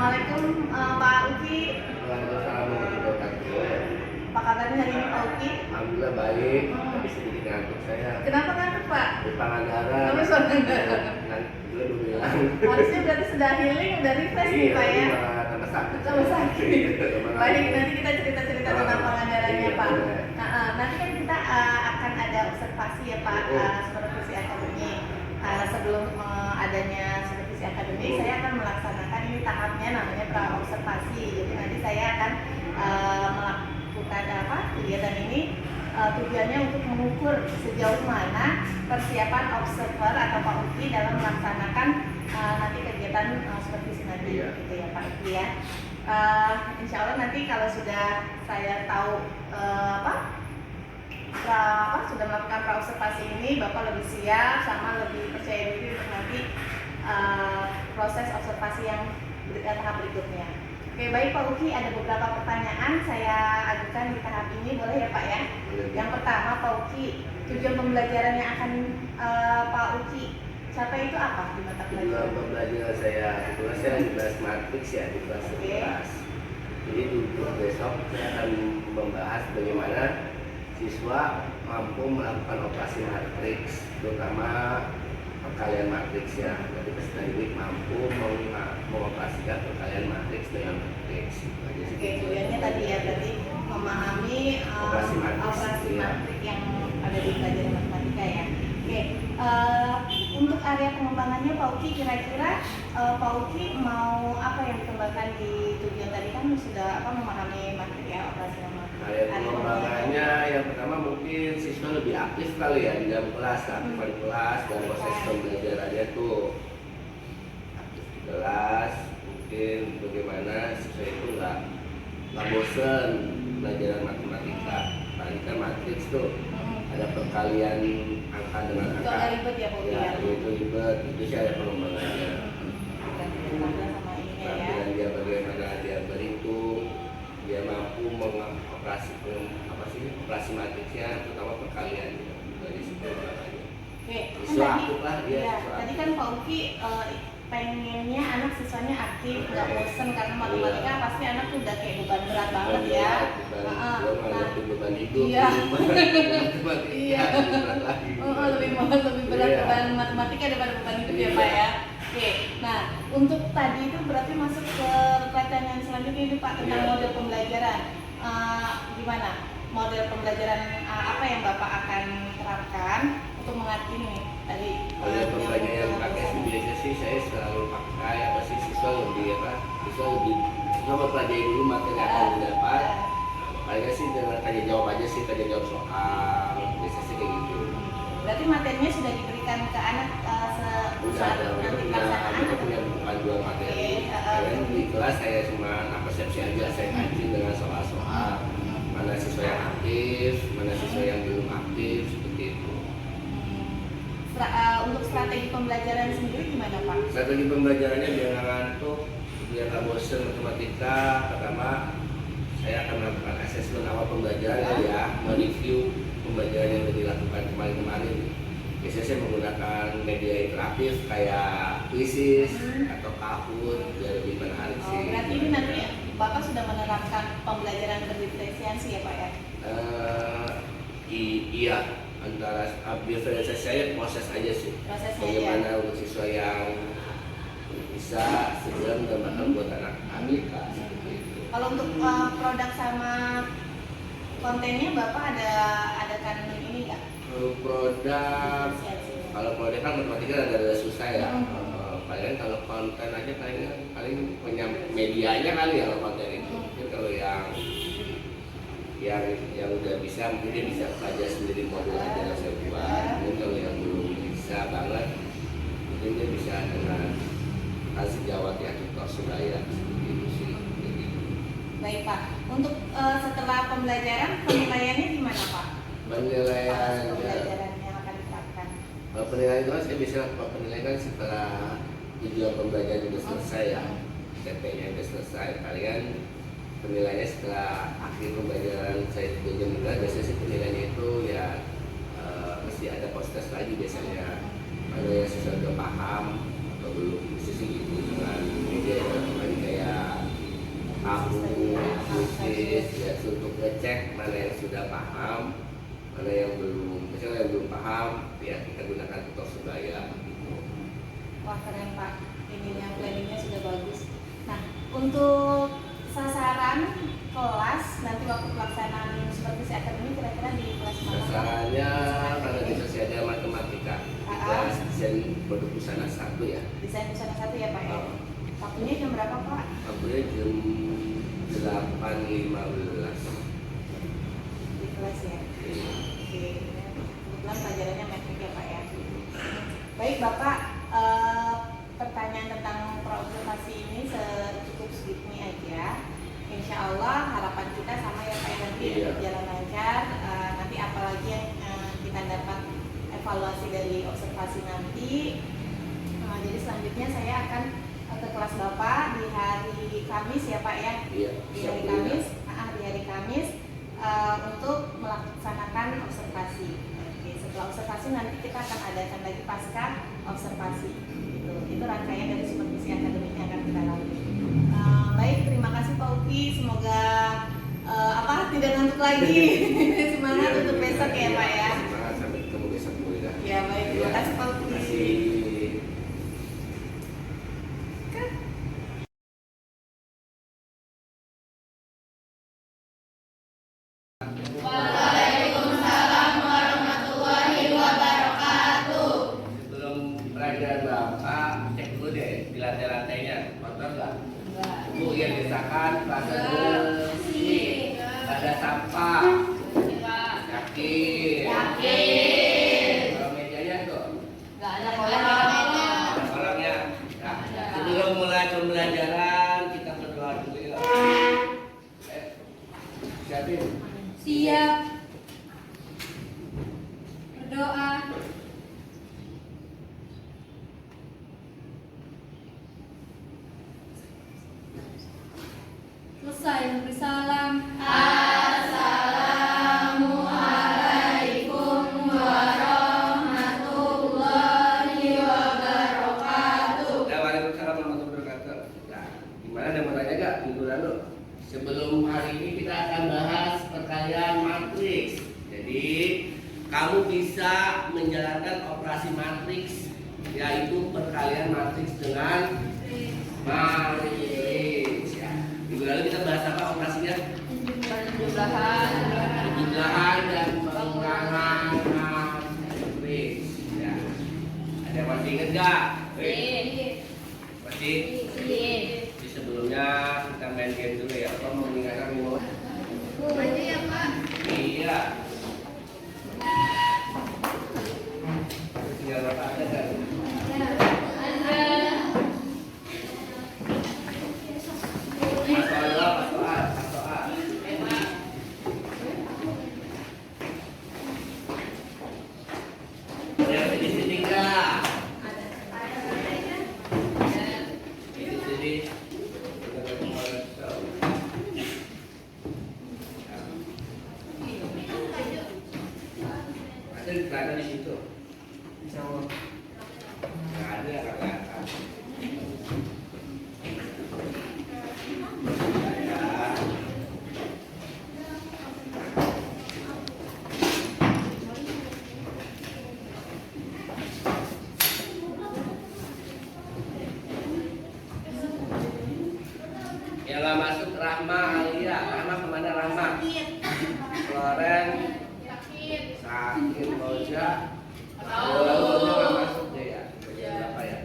Assalamualaikum Pak Uki. Waalaikumsalam warahmatullahi wabarakatuh. Apa kabarnya hari ini Pak Uki? Alhamdulillah baik, tapi sedikit ngantuk saya. Kenapa ngantuk Pak? Di Pangandaran. Kamu suara Belum bilang. harusnya berarti sudah healing, udah refresh nih Pak ya? Malah tambah sakit. Tambah sakit. Baik, Baik, nanti kita cerita-cerita tentang Pangandarannya iya, Pak. boleh. Nanti kan kita akan ada observasi ya Pak, supervisi akademik. Sebelum adanya supervisi akademik, saya akan melaksanakan ini tahapnya namanya pra-observasi. Jadi nanti saya akan melakukan kegiatan ini tujuannya untuk mengukur sejauh mana persiapan observer atau Pak Uki dalam melaksanakan nanti kegiatan supervisi nanti, gitu ya Pak Uki ya. Insya Allah nanti kalau sudah saya tahu sudah melakukan pra-observasi ini, Bapak lebih siap sama lebih percaya diri untuk nanti proses observasi yang tahap berikutnya. Oke, baik Pak Uki, ada beberapa pertanyaan saya ajukan di tahap ini, boleh ya Pak ya? Yang pertama Pak Uki, tujuan pembelajaran yang akan Pak Uki capai itu apa di mata Tujuan pelajaran? pembelajaran saya, kebetulan saya di kelas matrix ya, di kelas 11. Jadi untuk besok saya akan membahas bagaimana siswa mampu melakukan operasi matriks, terutama perkalian matriks ya. Jadi peserta didik mampu mengoperasikan perkalian matriks dengan matriks. Oke, tujuannya tadi ya, berarti memahami Operasi matriks, matriks yang ada di pelajaran matematika ya. Oke, untuk area pengembangannya Pak Uki, kira-kira Pak Uki mau apa yang dikembangkan di tujuan tadi, kan sudah memahami matrik ya, operasi matriks. Area pengembangannya yang pertama mungkin siswa lebih aktif kali ya di dalam kelas, aktifan kelas dan proses pembelajarannya tuh aktif di kelas. Mungkin bagaimana siswa itu nggak bosen belajar matematika, apalagi kan matriks tuh ada perkalian angka dengan Itu angka. agak ribet ya Pak Uki ya? Itu ribet, itu sih ada pengembangannya. Tampilan dia bagaimana dia berhitung, dia mampu operasi matriksnya, terutama perkalian dari situ makanya. Oke, Siswa kan aktif lah dia. ya, Siswa tadi aktif. kan Pak Uki pengennya anak siswanya aktif, nggak bosen karena matematika pasti anak tuh udah kayak beban berat banget ya. Beban hidup. Iya. Matematika Iya. berat lagi. Lebih berat Iya. beban matematika daripada beban hidup ya Pak ya. Oke, nah untuk tadi itu berarti masuk ke pertanyaan selanjutnya ini Pak tentang Iya. model pembelajaran. Gimana model pembelajaran apa yang Bapak akan terapkan untuk mengerti nih tadi? Model pembelajaran yang pakai biasa sih saya selalu pakai siswa mempelajari dulu materi yang akan didapat. Paling sih dengan tanya jawab aja sih, tanya jawab soal biasa sih kayak gitu. Berarti materinya sudah diberikan ke anak saat nanti pelaksanaan. Kita punya panduan materi. Kalian di kelas saya cuma persepsi aja, saya kaji dengan soal-soal mana siswa yang aktif, mana siswa yang belum aktif, seperti itu. Untuk strategi pembelajaran sendiri gimana Pak? Strategi pembelajarannya biar nggak ngantuk, biar nggak bosen matematika. Pertama, saya akan melakukan asesmen awal pembelajaran ya, mereview pembelajaran yang sudah dilakukan kemarin-kemarin. Biasanya saya menggunakan media interaktif kayak Quizzes atau Kahoot biar lebih menarik sih. Berarti ini nanti Bapak sudah menerapkan pembelajaran berdiferensiasi ya Pak ya? Iya, antara diferensiasi saya proses aja sih. Prosesnya Bagaimana aja. untuk siswa yang bisa segera menggambarkan buat anak ABK seperti itu. Kalau untuk produk sama kontennya Bapak adakan ini nggak? Produk, Diferensiasi. kalau produk kan matematika ada susah ya. Paling kalau konten aja paling punya medianya kali ya kalau konten itu. Mungkin kalau yang udah bisa mungkin dia bisa belajar sendiri modul aja yang saya buat. Mungkin kalau yang belum bisa banget mungkin dia bisa dengan sejawat ya tutor sebaya seperti itu sih. Baik Pak. Untuk setelah pembelajaran penilaiannya gimana Pak? Penilaian Pembelajaran yang akan diterapkan. penilaian itu saya bisa penilaian setelah tujuan pembelajaran sudah selesai ya, TP-nya sudah selesai. Kalian penilaiannya setelah akhir pembelajaran saya 3 jam juga, biasanya sih penilaiannya itu ya mesti ada post-test lagi biasanya. Ada yang sudah paham atau belum, sih gitu dengan media yang kayak ya untuk ngecek mana yang sudah paham, mana yang belum. Misalnya yang belum paham, ya kita gunakan tutor sebaya. Gitu. Wah keren Pak, ininya planningnya sudah bagus. Nah untuk sasaran kelas nanti waktu pelaksanaan supervisi akademik kira-kira di kelas mana? Sasarannya karena di sosial matematika, kelas desain produk busana 1 ya. Desain busana 1 ya Pak ya. Waktunya jam berapa Pak? Waktunya jam 8.15 Di kelas ya. Oke, kebetulan pelajarannya metrik ya Pak ya. Baik Bapak, pertanyaan tentang praobservasi ini cukup segini aja. Insya Allah harapan kita sama ya Pak ya, nanti berjalan lancar. Nanti apalagi yang kita dapat evaluasi dari observasi nanti. Jadi selanjutnya saya akan ke kelas Bapak di hari Kamis ya Pak ya. Iya. Di hari Kamis untuk melaksanakan observasi. Oke, setelah observasi nanti kita akan adakan lagi pasca observasi. Itu rangkaian dari supervisi akademik yang akan kita lalui. Baik, terima kasih Pak Uki. Semoga tidak ngantuk lagi. Semangat untuk besok ya Pak ya. Semangat sampai ketemu besok Bu ya. Ya baik, terima kasih Pak Uki. Terima kasih. Waalaikumsalam warahmatullahi wabarakatuh. Sebelum pelajaran Bapak, cek dulu deh di lantai-lantainya. Kotor nggak? Bu yang desakan, pada bersih, pada sampah. Yakin? Kalau mejanya tuh? Gak ada kolongnya. Ada kolongnya. Nah, sebelum mulai pembelajaran kita berdoa dulu ya. Siapin. Siap. Berdoa. Selesai memberi salam. Assalamualaikum warahmatullahi wabarakatuh. Waalaikumsalam warahmatullahi wabarakatuh. Nah, gimana ada mau tanya gak? Minggu lalu. Sebelum hari ini kita akan bahas perkalian matriks. Jadi kamu bisa menjalankan operasi matriks, yaitu perkalian matriks dengan matriks. Ya. Minggu lalu kita bahas apa operasinya? Penjumlahan dan pengurangan matriks. Ya. Ada yang masih ingat gak? Masih? Jadi sebelumnya kita main game dulu ya. Apa mau mengingatkan mau? ya Pak. Iya. Tinggal Bapak ada kan? Pas soal. Yang di sini enggak? Di sini. Ada di situ. Nggak ada kelihatan. Ya. Yang masuk Rahma Alia. Rahma kemana Rahma? Loren sakit Moja. Moja nggak masuk deh ya. Moja berapa ya?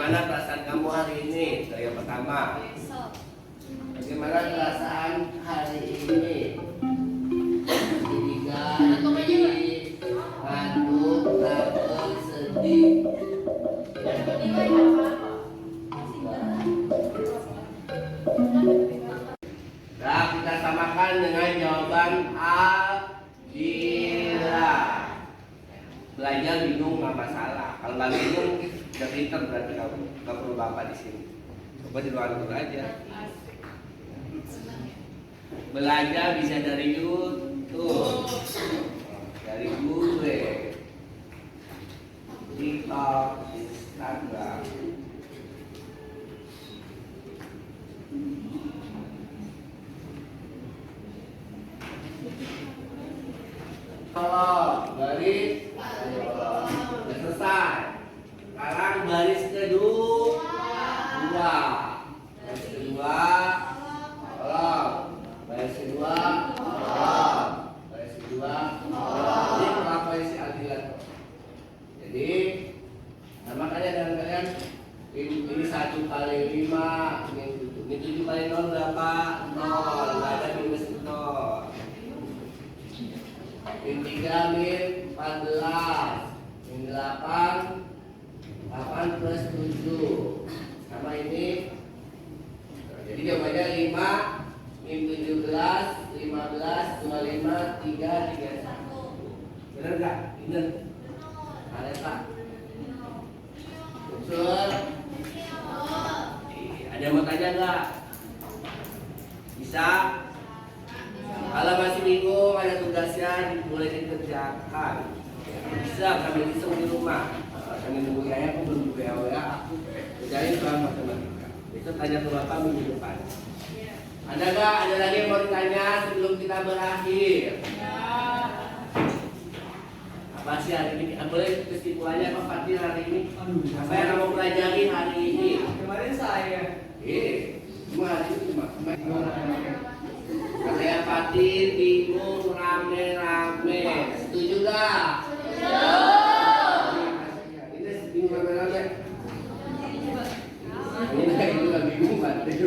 Bagaimana perasaan kamu hari ini? Dari yang pertama. Bagaimana perasaan hari ini? Ketiga, ngantuk, takut, sedih. Nah, kita samakan dengan jawaban Adila. Belajar bingung nggak masalah. Kalau nggak bingung, udah pinter berarti kamu. Nggak perlu bapak di sini. Coba di luar dulu aja. Belajar bisa dari YouTube, dari Google, TikTok, Instagram. Kalau baris sudah selesai. Sekarang baris kedua. Baris kedua, tolong. Baris kedua, tolong. Baris kedua, tolong. Ini pengakuan si Adila. Jadi, nama kalian dan kalian ini 1 kali 5, ini 7 kali 0 berapa? 0. Nggak ada minus 0. Min 3 min 14, min 8 plus 7 sama ini. Jadi jawabannya 5 min 17, 15, 25, 3, 31. Benar nggak? Benar. Ada tak? Betul. Ada yang mau tanya nggak? Bisa? Kalau masih bingung ada tugasnya boleh dikerjakan. Bisa kami hitung di rumah. Kami nunggu ayah aku belum juga aku kerjain soal matematika. Itu tanya ke bapak minggu depan. Ada nggak? Ada lagi yang mau ditanya sebelum kita berakhir? Apa sih hari ini? Boleh kesimpulannya apa Fatih hari ini? Apa yang kamu pelajari hari ini? Kemarin saya. Cuma hari ini cuma. Katanya Fatin bingung rame-rame. Setuju gak? Ini bingung rame-rame. Ini juga bingung banget.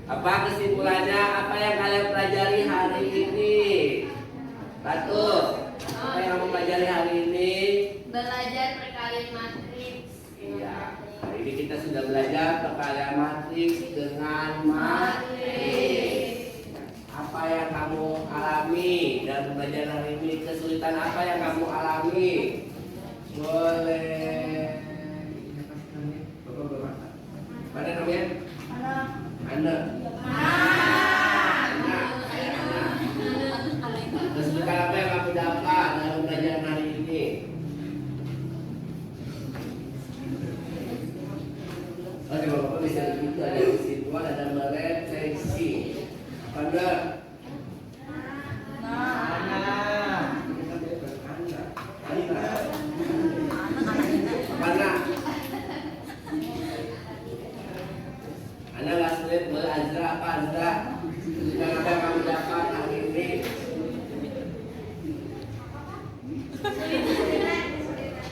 Apa kesimpulannya? Apa yang kalian pelajari hari ini? Satu. Apa yang kamu pelajari hari ini? Belajar perkalian matriks. Iya. Hari ini kita sudah belajar perkalian matriks dengan matriks. Apa yang kamu alami dalam pembelajaran hari ini? Kesulitan apa yang kamu alami? Boleh. Mana namanya? Ana. Kesulitan apa yang kamu dapat dalam pembelajaran hari ini? Oke, bapak bisa begitu, ada kesimpulan, ada merefleksi. Pada Anda nggak sulit belajar apa Anda? Dan apa yang kamu dapat hari ini?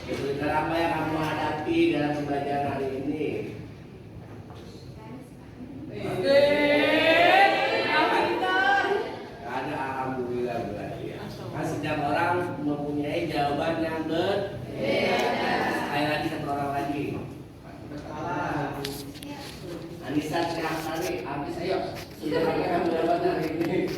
Kesulitan apa yang kamu hadapi dalam pembelajaran hari ini? Ada alhamdulillah berarti ya. Kan setiap orang mempunyai jawaban yang berbeda. Sekali lagi satu orang lagi. Anissa Triaksari, habis ayo. Sudah kamu jawaban hari ini.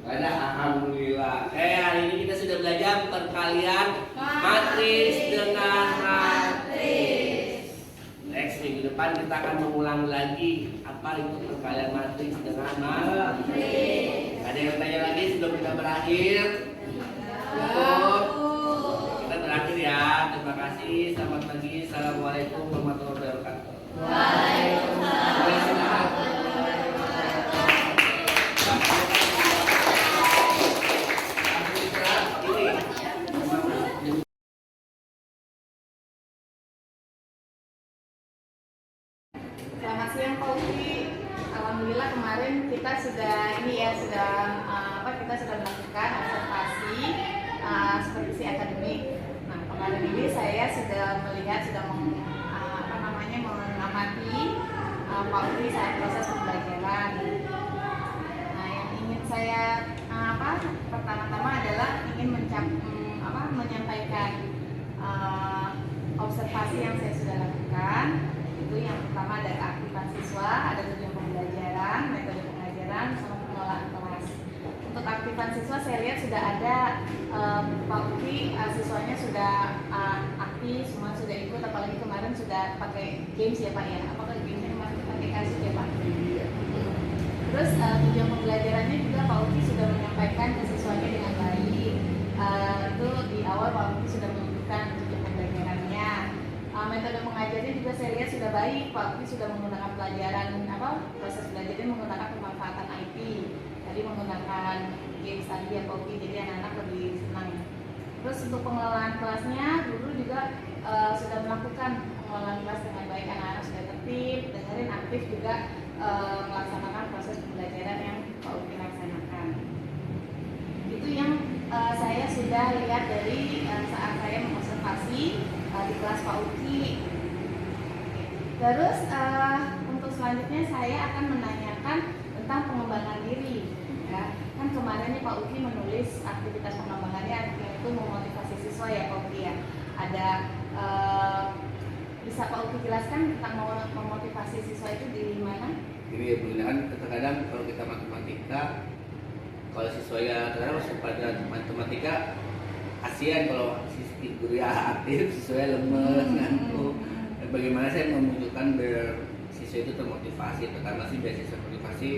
Ada alhamdulillah. Hari ini kita sudah belajar perkalian matriks dengan matriks. Next minggu depan kita akan mengulang lagi apa itu perkalian matriks dengan matriks. Ada yang tanya lagi sebelum kita berakhir? Cukup. Kita berakhir ya. Terima kasih. Selamat pagi. Assalamualaikum warahmatullahi wabarakatuh. Waalaikumsalam. Selamat siang Pak Uki. Alhamdulillah kemarin kita sudah kita sudah melakukan observasi supervisi akademik. Nah kemarin ini saya sudah melihat Pak Uki saat proses pembelajaran. Nah, yang ingin saya pertama-tama adalah ingin menyampaikan observasi yang saya sudah lakukan. Itu yang pertama ada keaktifan siswa, ada tujuan pembelajaran, metode pengajaran, sama pengelolaan kelas. Untuk keaktifan siswa saya lihat sudah ada Pak Uki, siswanya sudah aktif, semua sudah ikut, apalagi kemarin sudah pakai games ya Pak ya. Apakah gamesnya masih pakai kasus ya Pak? Terus tujuan pembelajarannya juga Pak Uki sudah menyampaikan ke siswanya dengan baik. Itu di awal Pak Uki sudah menunjukkan tujuan pembelajarannya. Metode pengajarnya juga saya lihat sudah baik. Pak Uki sudah menggunakan proses belajarnya menggunakan pemanfaatan IT. Tadi menggunakan games tadi ya Pak Uki, jadi anak-anak lebih senang. Terus untuk pengelolaan kelasnya, guru juga sudah melakukan pengelolaan kelas dengan baik. Anak-anak sudah tertib, dengerin, aktif juga melaksanakan proses pembelajaran yang Pak Uki laksanakan. Itu yang saya sudah lihat dari saat saya mengobservasi di kelas Pak Uki. Terus untuk selanjutnya saya akan menanyakan tentang pengembangan diri. Ya, kan kemarin nih Pak Uki menulis aktivitas pengembangannya yaitu memotivasi siswa ya Pak Uki ya. Ada bisa Pak Uki jelaskan tentang memotivasi siswa itu di mana? Ini ya Bu, kan terkadang kalau kita matematika, kalau siswa ya terkadang masuk pada matematika, kasihan kalau siswa guru ya aktif, siswa lemes, ngantuk. Bagaimana saya memunculkan biar siswa itu termotivasi? Pertama sih beasiswa motivasi.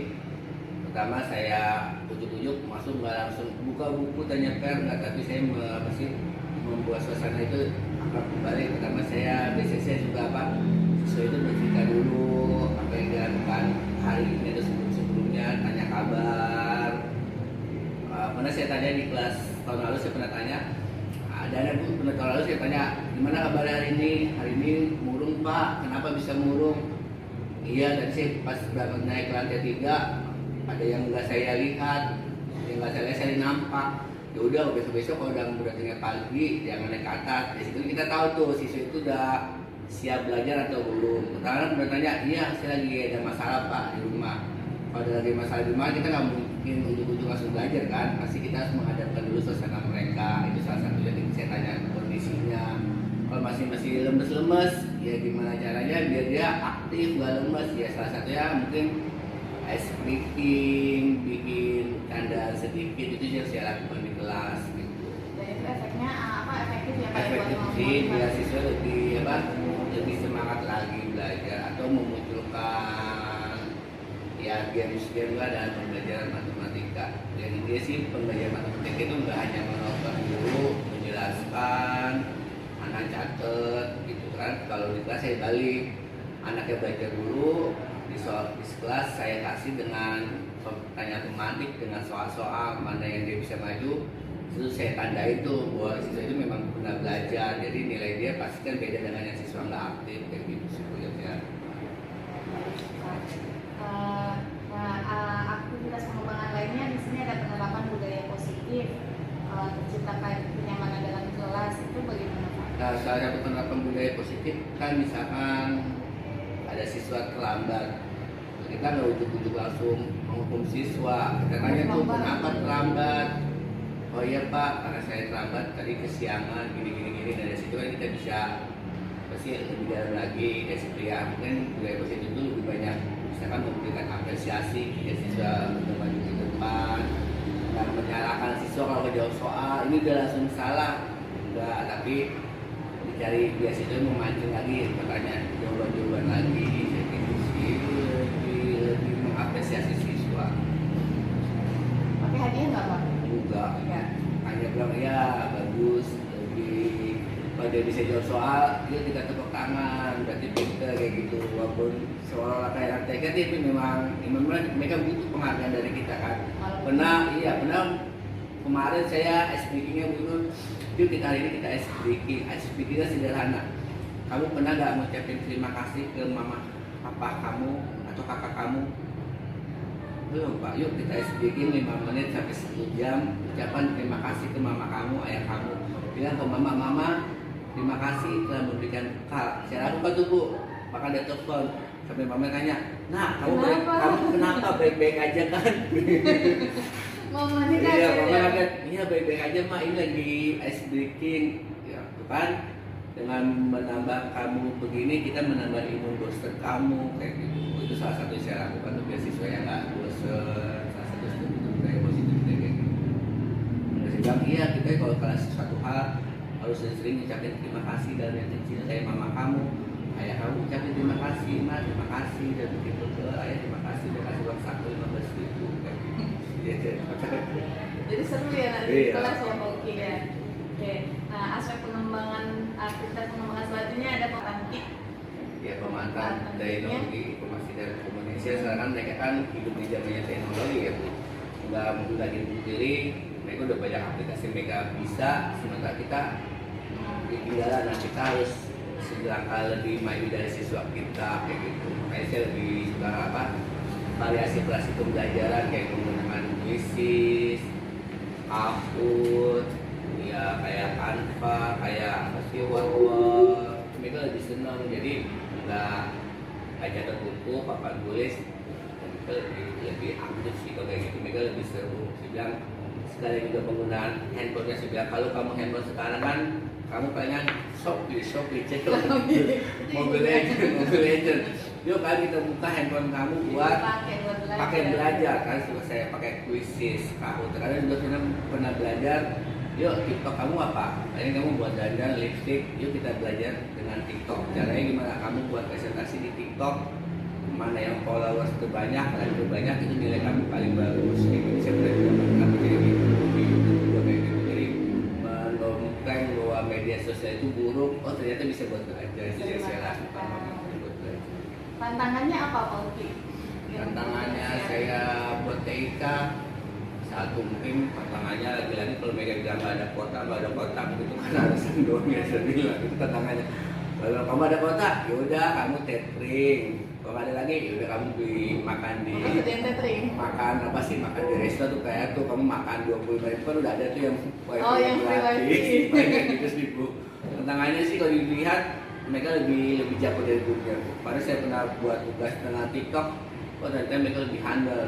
Pertama saya ujuk-ujuk masuk, nggak langsung buka buku tanya enggak, tapi saya membuat suasana itu akrab kembali. Pertama saya biasanya saya juga siswa itu bercerita dulu apa yang dilakukan hari ini atau sebelumnya, tanya kabar. Pernah saya tanya di kelas tahun lalu, saya pernah tanya ada anak Bu, pernah tahun lalu saya tanya gimana kabar hari ini murung Pak, kenapa bisa murung? Iya, tadi saya pas berangkat naik ke lantai 3 ada yang nggak saya lihat, yang nggak saya lihat saya nampak. Ya udah besok kalau udah tinggal pagi jangan naik ke atas. Dari situ kita tahu tuh siswa itu udah siap belajar atau belum. Karena udah tanya, iya saya lagi ada masalah Pak di rumah. Kalau ada lagi masalah di rumah kita nggak mungkin ujung-ujung langsung belajar kan. Pasti kita harus menghadapkan dulu suasana mereka. Itu salah satu yang saya tanya kondisinya. Kalau masih lemes-lemes, ya gimana caranya biar dia aktif nggak lemes? Ya salah satunya mungkin ice breaking, bikin canda sedikit, itu yang saya lakukan di kelas gitu. Dan itu efeknya efektif ya Pak? Efektif sih, biar siswa lebih semangat lagi belajar atau memunculkan ya game-game lah dalam pembelajaran matematika. Yang intinya sih pembelajaran matematika itu nggak hanya menonton dulu, menjelaskan, anak catet gitu kan. Kalau di kelas saya balik, anaknya belajar dulu. Di kelas saya kasih dengan pertanyaan tematik dengan soal-soal mana yang dia bisa maju, itu saya tandai tuh bahwa siswa itu memang pernah belajar, jadi nilai dia pasti kan beda dengan yang siswa nggak aktif kayak gitu sih Bu ya. Aktivitas pengembangan lainnya di sini ada penerapan budaya positif, terciptakan kenyamanan dalam kelas, itu bagaimana Pak? Nah, salah satu penerapan budaya positif kan misalkan ada siswa terlambat, kita nggak ujuk-ujuk langsung menghukum siswa. Kita tanya tuh kenapa terlambat? Oh iya Pak, karena saya terlambat tadi kesiangan gini. Dari situ kan kita bisa pasti lebih dalam lagi dari situ ya. Mungkin budaya positif itu lebih banyak misalkan memberikan apresiasi ya siswa untuk maju ke depan dan menyalahkan siswa kalau jawab soal ini udah langsung salah enggak, tapi dicari biasanya memancing lagi pertanyaan jawaban lagi gitu sih, lebih mengapresiasi siswa. Pakai hadiah nggak Pak? Enggak, Ya. hanya bilang ya bagus, lebih pada bisa jawab soal dia tidak tepuk tangan berarti pinter kayak gitu. Walaupun seolah-olah kayak tapi memang mereka butuh penghargaan dari kita kan. Pernah kemarin saya speakingnya dulu, yuk kita hari ini kita speakingnya sederhana. Kamu pernah gak ngucapin terima kasih ke mama, papa kamu atau kakak kamu? Belum Pak, yuk kita speaking 5 menit sampai 1 jam ucapan terima kasih ke mama kamu, ayah kamu. Bilang ke mama, terima kasih telah memberikan bekal. Saya lakukan tuh Bu, maka dia telepon, sampai mama nanya, nah Kenapa? kamu kenapa baik-baik aja kan? Mama ini Iya, kaget mama ya. kaget. Iya baik-baik aja mak, ini lagi ice breaking, ya tuh kan. Dengan menambah kamu begini, kita menambah imun booster kamu kayak gitu. Itu salah satu yang saya lakukan untuk biar siswa yang nggak bosan. Salah satu strategi kayak positif kayak gitu. Nah, saya bilang iya, kita kalau kelas satu hal harus sering ngucapin terima kasih dan yang kecil kayak mama kamu, ayah kamu ucapin terima kasih, ma terima kasih, dan begitu ke ayah terima kasih, dan kasih uang saku 15.000 kayak gitu. Jadi seru ya nanti di Iya. kelas ya Pak Uki ya. Oke. Nah, aspek pengembangan aktivitas pengembangan selanjutnya ada Pak Angki. Ya pemanfaatan teknologi informasi dan komunikasi sekarang kan mereka kan hidup di zamannya teknologi ya Bu, nggak mungkin lagi pilih, mereka udah banyak aplikasi mereka bisa, sementara kita ketinggalan. Nah kita harus selangkah lebih maju dari siswa kita kayak gitu. Makanya saya lebih suka variasi pembelajaran kayak menggunakan Quizzes, Kahoot, ya kayak Canva, kayak apa sih Word, mereka lebih senang. Jadi nggak baca tertutup papan tulis, mereka lebih aktif sih kalau kayak gitu. Mereka lebih seru. Saya bilang sekali juga penggunaan handphonenya, saya bilang kalau kamu handphone sekarang kan kamu pengen Shopee cek Mobile Legend. Yuk kan kita buka handphone kamu buat pakai belajar kan, suka saya pakai Quizzes, Kahoot. Terkadang juga saya pernah belajar. Yuk TikTok kamu apa? Ini kamu buat dandan, lipstick. Yuk kita belajar dengan TikTok. Caranya gimana? Kamu buat presentasi di TikTok. Mana yang followers terbanyak, like terbanyak, itu nilai kamu paling bagus. Ini saya pernah juga pernah jadi di YouTube juga kayak gitu. Jadi menonton bahwa media sosial itu buruk. Oh ternyata bisa buat belajar. Jadi saya lakukan buat belajar. Tantangannya apa Pak Uki? Tantangannya saya buat TIK satu, mungkin tantangannya lagi-lagi kalau mereka bilang nggak ada kota itu kan alasan doang ya, saya bilang itu tantangannya. Kalau kamu ada kota, yaudah kamu tethering. Kalau nggak ada lagi, yaudah kamu beli makan di Maksudnya tethering? makan apa sih, makan di resto tuh kayak tuh kamu makan 25.000 kan udah ada tuh yang Oh, yang free wifi. kayak gitu sih Bu. Tantangannya sih kalau dilihat mereka lebih jago dari grupnya. Padahal saya pernah buat tugas dengan TikTok, oh ternyata mereka lebih handal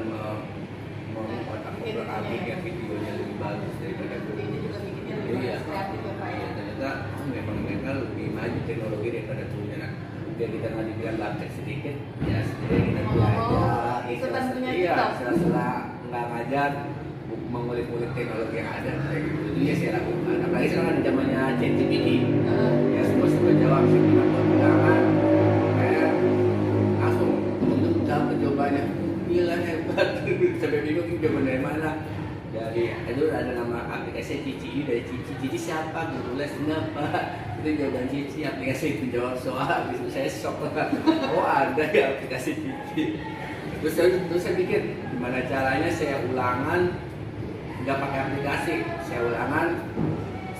kotak-kotak bikin videonya lebih bagus daripada Ini dulu. juga bikinnya lebih Iya. kreatif ya Pak ya. Ternyata memang mereka lebih maju teknologi daripada dulunya. Nah, biar kita nggak dibilang gaptek sedikit, ya setidaknya kita belajar. Ikutan punya Iya, TikTok. sela-sela nggak ngajar, mengulik-ulik teknologi yang ada kayak gitu. Itu ya saya lakukan. Apalagi sekarang ada zamannya ChatGPT. Ya semua jawab, saya pernah buat ulangan, kayak langsung untuk dapat jawabannya. Gila hebat, sampai bingung ini jawaban dari mana. Dari itu ada nama aplikasi Cici, dari Cici siapa, guru les kenapa? Itu jawaban Cici, aplikasi itu jawab soal. Habis itu saya shock lah, oh ada ya aplikasi Cici. Terus saya pikir gimana caranya saya ulangan nggak pakai aplikasi, saya ulangan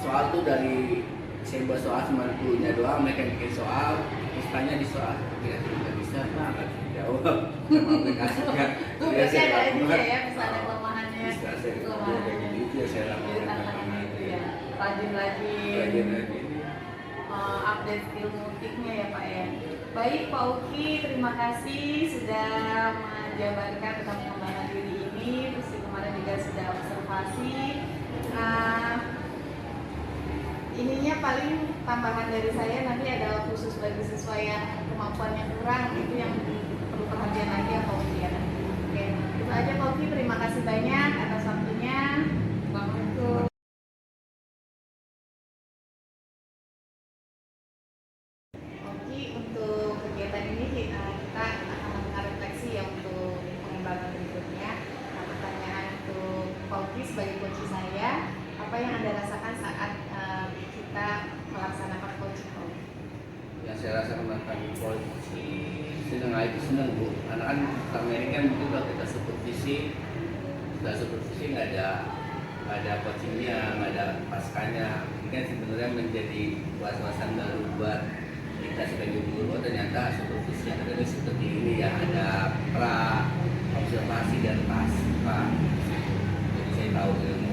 soal tuh dari saya buat soal cuma dulunya doang, mereka bikin soal, terus tanya di soal, aplikasi nggak bisa pak, nggak bisa jawab sama aplikasinya. Itu berarti ada ininya ya, bisa ada kelemahannya. Bisa saya Kelemahannya. itu ya saya Jadi lakukan. tantangannya itu ya, rajin-rajin. Rajin-rajin. Update ilmu TIK-nya ya Pak ya. Baik Pak Uki, terima kasih sudah menjabarkan tentang pengembangan diri ini. Terus kemarin juga sudah observasi. Ininya paling tambahan dari saya nanti ada khusus bagi siswa yang kemampuannya kurang, itu yang perlu perhatian lagi ya Pak Uki ya. Oke, itu aja Pak Uki, terima kasih banyak atas waktunya. Assalamualaikum. Oke, untuk kegiatan ini kita akan melakukan refleksi ya untuk pengembangan berikutnya. Nah, pertanyaan untuk Pak Uki sebagai coach saya, apa yang Anda rasakan saat kita melaksanakan coaching Pak Uki? Yang saya rasakan makan coaching senang Bu, karena kan selama ini kan itu kalau kita supervisi, setelah supervisi nggak ada coachingnya, nggak ada paskanya. Ini kan sebenarnya menjadi was-wasan baru buat kita sebagai guru. Ternyata supervisi yang ada seperti ini ya, ada pra, observasi dan pasca. Jadi saya tahu ilmu